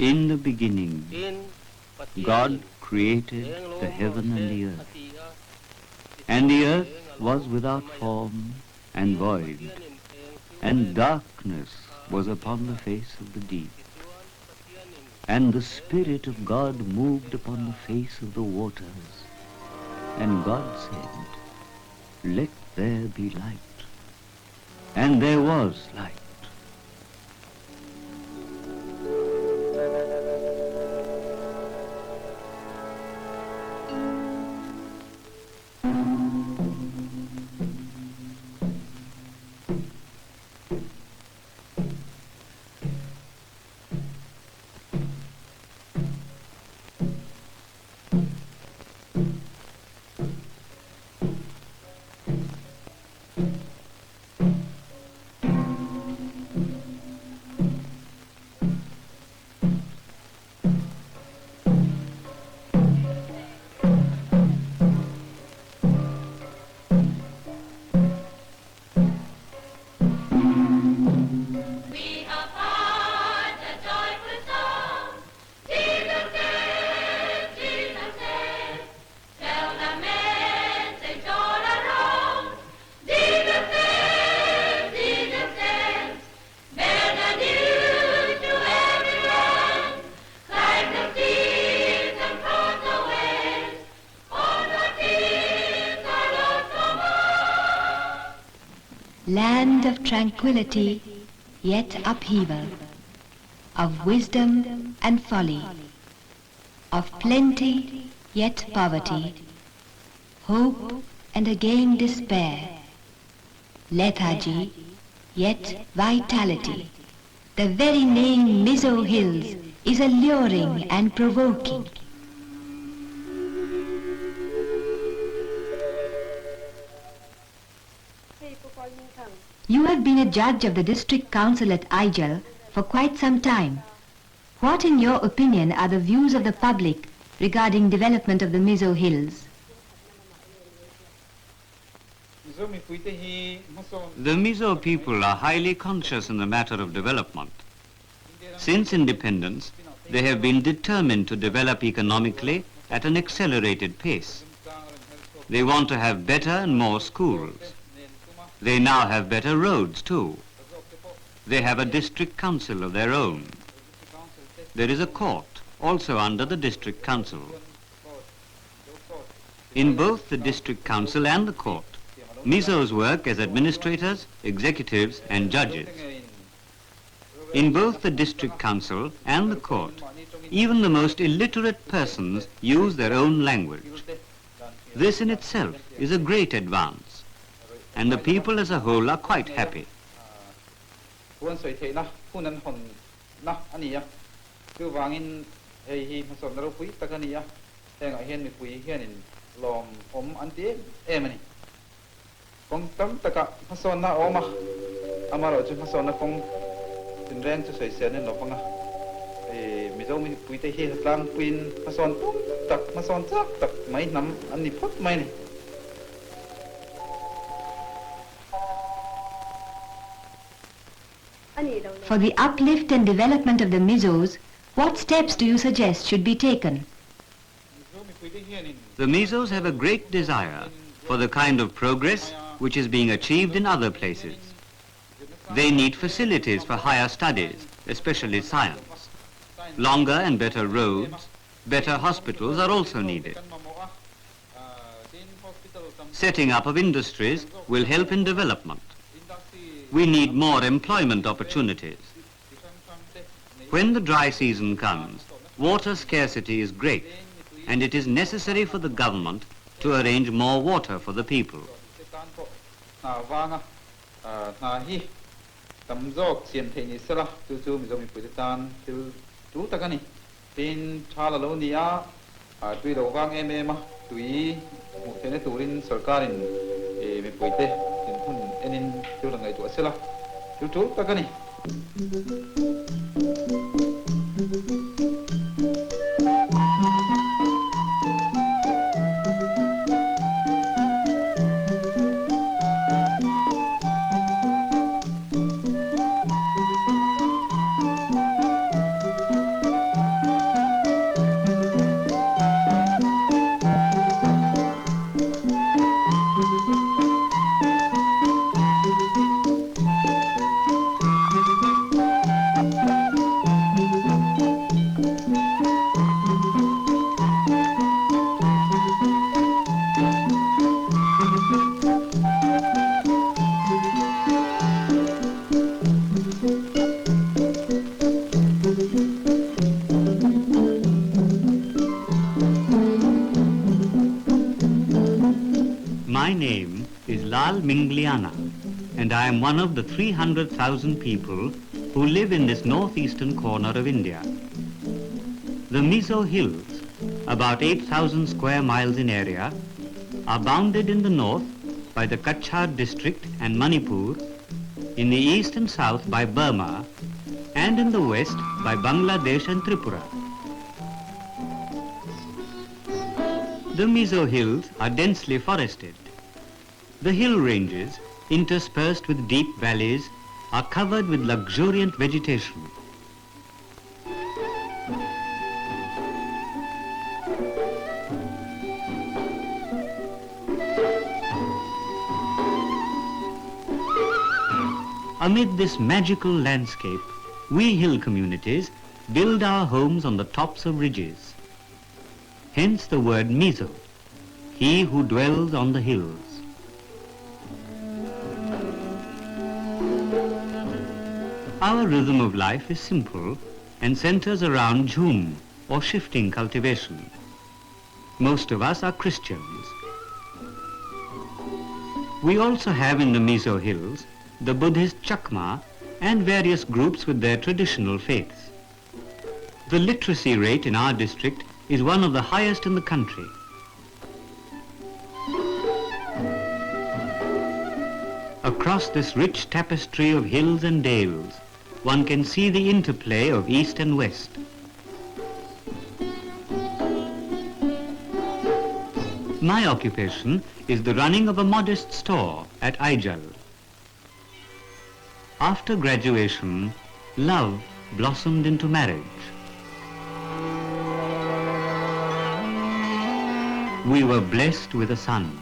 In the beginning, God created the heaven and the earth was without form and void, and darkness was upon the face of the deep. And the Spirit of God moved upon the face of the waters. And God said, "Let there be light." And there was light. Land of tranquility, yet upheaval, of wisdom and folly, of plenty, yet poverty, hope and again despair, lethargy, yet vitality. The very name Mizo Hills is alluring and provoking. You have been a judge of the district council at Aizawl for quite some time. What, in your opinion, are the views of the public regarding development of the Mizo Hills? The Mizo people are highly conscious in the matter of development. Since independence, they have been determined to develop economically at an accelerated pace. They want to have better and more schools. They now have better roads too. They have a district council of their own. There is a court also under the district council. In both the district council and the court, Mizos work as administrators, executives and judges. In both the district council and the court, even the most illiterate persons use their own language. This in itself is a great advance, and the people as a whole are quite happy. For the uplift and development of the Mizos, what steps do you suggest should be taken? The Mizos have a great desire for the kind of progress which is being achieved in other places. They need facilities for higher studies, especially science. Longer and better roads, better hospitals are also needed. Setting up of industries will help in development. We need more employment opportunities. When the dry season comes, water scarcity is great, and it is necessary for the government to arrange more water for the people. My name is Lal Mingliana, and I am one of the 300,000 people who live in this northeastern corner of India. The Mizo Hills, about 8,000 square miles in area, are bounded in the north by the Kachhar district and Manipur, in the east and south by Burma, and in the west by Bangladesh and Tripura. The Mizo Hills are densely forested. The hill ranges, interspersed with deep valleys, are covered with luxuriant vegetation. Amid this magical landscape, we hill communities build our homes on the tops of ridges. Hence the word Mizo, he who dwells on the hills. Our rhythm of life is simple and centers around jhum, or shifting cultivation. Most of us are Christians. We also have in the Mizo Hills the Buddhist Chakma and various groups with their traditional faiths. The literacy rate in our district is one of the highest in the country. Across this rich tapestry of hills and dales, one can see the interplay of east and west. My occupation is the running of a modest store at Aijal. After graduation, love blossomed into marriage. We were blessed with a son.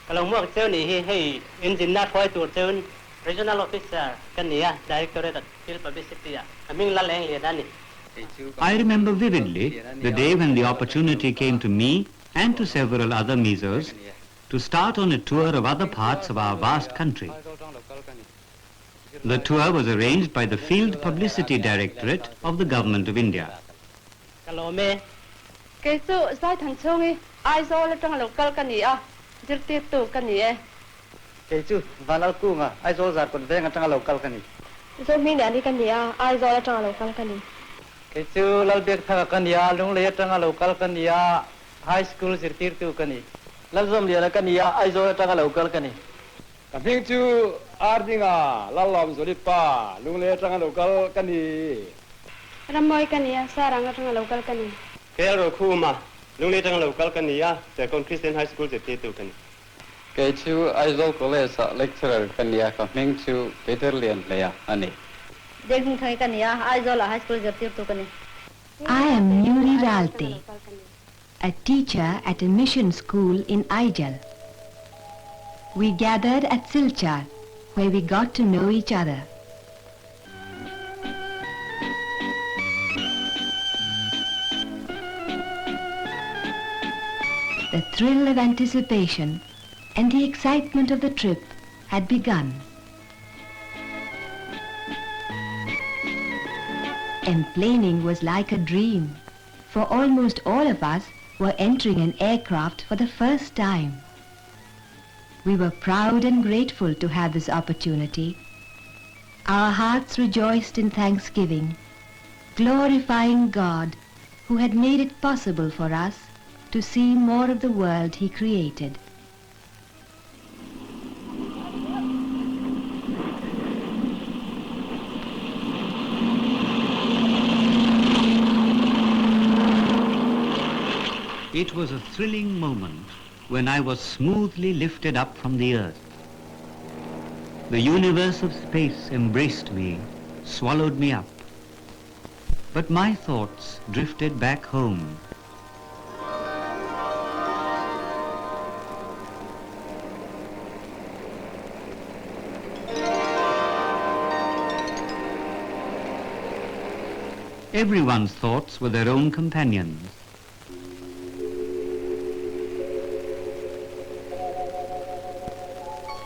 Kalawag sir ni hey engine na khoi tur sir regional officer kania directorate field publicity aming la leng le dani. I remember vividly the day when the opportunity came to me and to several other Mizos to start on a tour of other parts of our vast country. The tour was arranged by the Field Publicity Directorate of the Government of India. Kalome ke su sai thang chongi ai zo la tang local kania dirti tu kania ke chu vanal ku nga ai zo zar kon ve nga tang local kani zo mi ne ni kania ai zo la tang local kani ke chu lal bek tha kania lung le tang local kania high school dirti tu kani lal zom le kania ai zo tang local kani Kaping chu ardinga lalom zolipa lungle tang local kani ramoi kania sarang tang local kani ke ro khuma lungle tang local kania te kon Christian high school dirti tu kani ke chu ai zo college lecturer kania kaping chu peter lian le ya ani deng thai kania ai zo la high school dirti tu kani I am Nuri Ralte, a teacher at a mission school in Aijal. We gathered at Silchar, where we got to know each other. The thrill of anticipation and the excitement of the trip had begun. Emplaning was like a dream, for almost all of us were entering an aircraft for the first time. We were proud and grateful to have this opportunity. Our hearts rejoiced in thanksgiving, glorifying God who had made it possible for us to see more of the world He created. It was a thrilling moment when I was smoothly lifted up from the earth. The universe of space embraced me, swallowed me up. But my thoughts drifted back home. Everyone's thoughts were their own companions.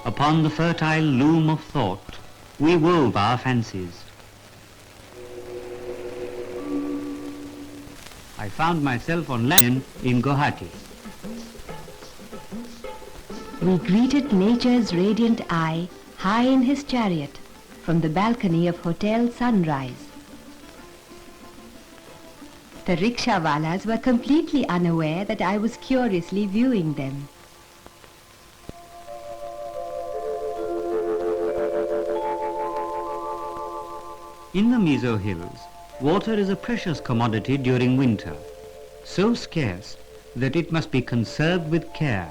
Upon the fertile loom of thought, we wove our fancies. I found myself on land in Guwahati. We greeted nature's radiant eye high in his chariot from the balcony of Hotel Sunrise. The rickshawalas were completely unaware that I was curiously viewing them. In the Mizo Hills, water is a precious commodity during winter, so scarce that it must be conserved with care.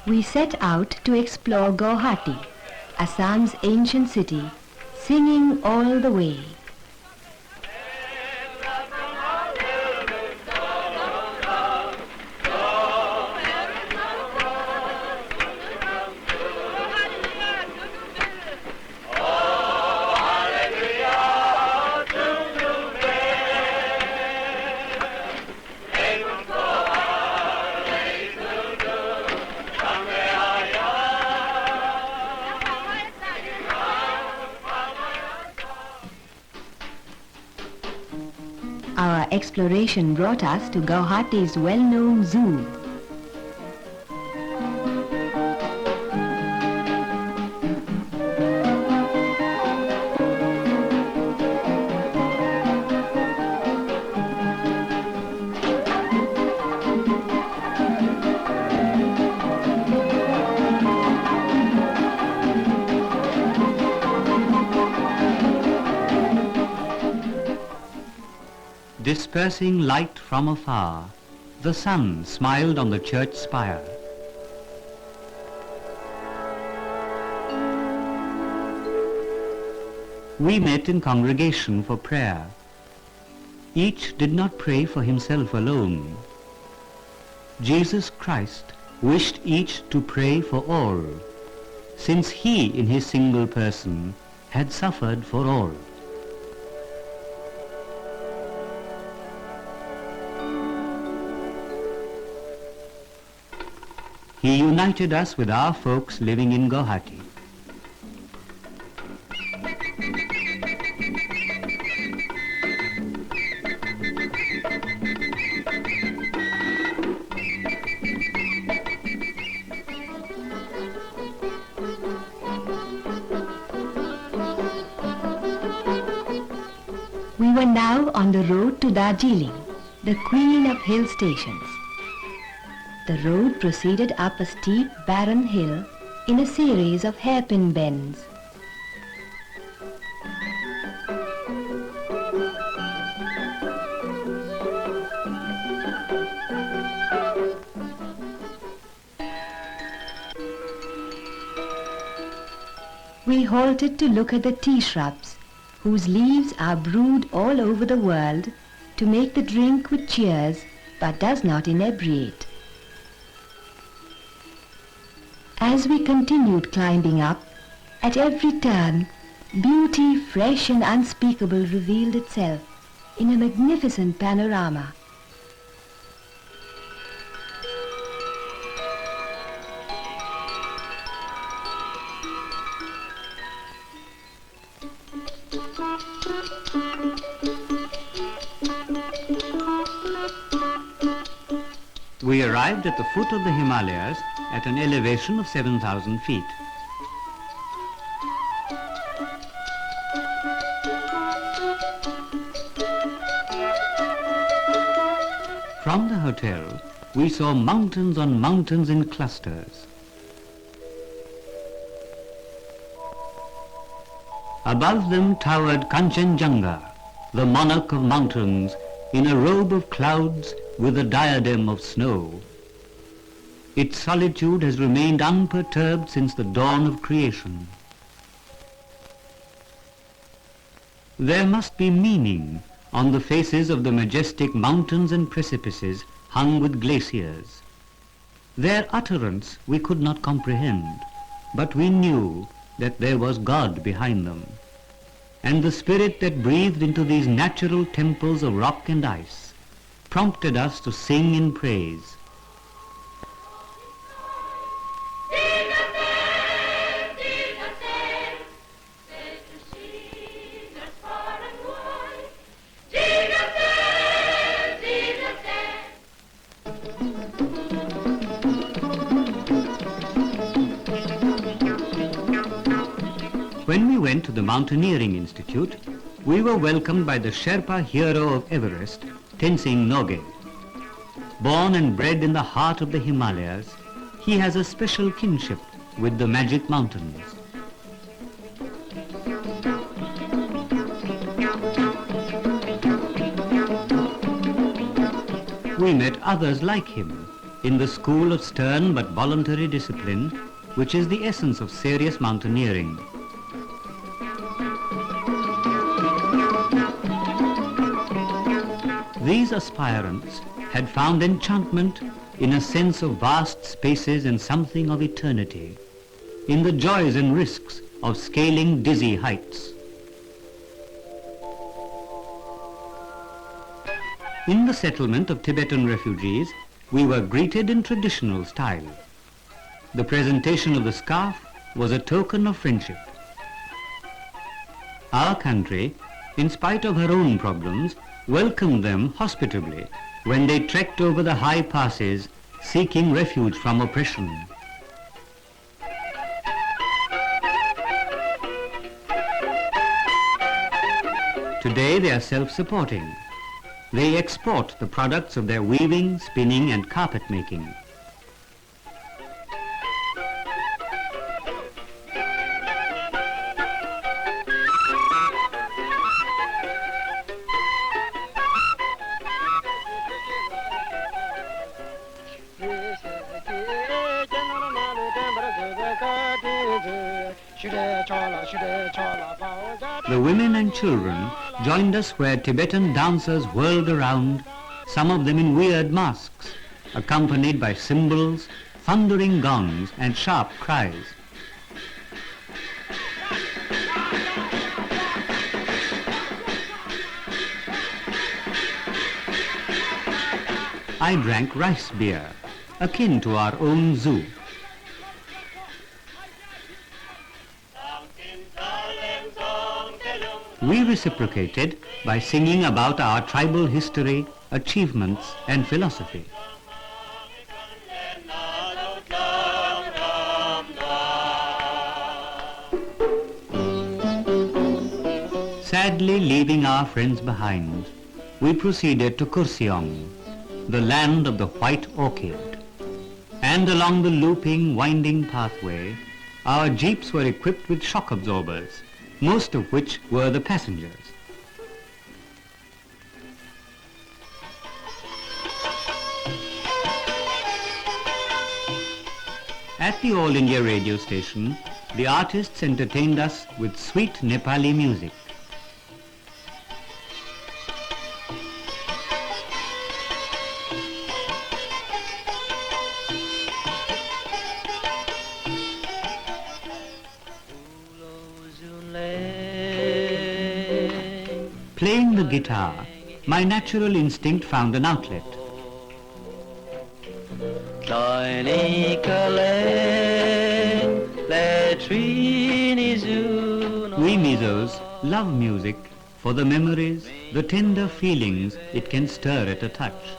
We set out to explore Guwahati, Assam's ancient city, singing all the way. Our exploration brought us to Guwahati's well-known zoo. Dispersing light from afar, the sun smiled on the church spire. We met in congregation for prayer. Each did not pray for himself alone. Jesus Christ wished each to pray for all, since he in his single person had suffered for all. He united us with our folks living in Guwahati. We were now on the road to Darjeeling, the queen of hill stations. The road proceeded up a steep, barren hill in a series of hairpin bends. We halted to look at the tea shrubs, whose leaves are brewed all over the world to make the drink which cheers but does not inebriate. As we continued climbing up, at every turn, beauty fresh and unspeakable revealed itself in a magnificent panorama. We arrived at the foot of the Himalayas at an elevation of 7,000 feet. From the hotel, we saw mountains on mountains in clusters. Above them towered Kanchenjunga, the monarch of mountains, in a robe of clouds with a diadem of snow. Its solitude has remained unperturbed since the dawn of creation. There must be meaning on the faces of the majestic mountains and precipices hung with glaciers. Their utterance we could not comprehend, but we knew that there was God behind them. And the spirit that breathed into these natural temples of rock and ice prompted us to sing in praise. When we went to the Mountaineering Institute, we were welcomed by the Sherpa hero of Everest, Tenzing Norgay. Born and bred in the heart of the Himalayas, he has a special kinship with the Magic Mountains. We met others like him in the school of stern but voluntary discipline, which is the essence of serious mountaineering. These aspirants had found enchantment in a sense of vast spaces and something of eternity, in the joys and risks of scaling dizzy heights. In the settlement of Tibetan refugees, we were greeted in traditional style. The presentation of the scarf was a token of friendship. Our country, in spite of her own problems, welcomed them hospitably when they trekked over the high passes seeking refuge from oppression. Today they are self-supporting. They export the products of their weaving, spinning and carpet making. The women and children joined us where Tibetan dancers whirled around, some of them in weird masks, accompanied by cymbals, thundering gongs and sharp cries. I drank rice beer, akin to our own zoo. We reciprocated by singing about our tribal history, achievements and philosophy. Sadly leaving our friends behind, we proceeded to Kurseong, the land of the white orchid. And along the looping, winding pathway, our jeeps were equipped with shock absorbers, most of which were the passengers. At the All India radio station, the artists entertained us with sweet Nepali music. Playing the guitar, my natural instinct found an outlet. We Mizos love music for the memories, the tender feelings it can stir at a touch.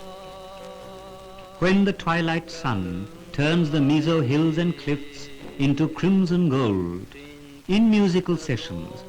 When the twilight sun turns the Mizo hills and cliffs into crimson gold, in musical sessions,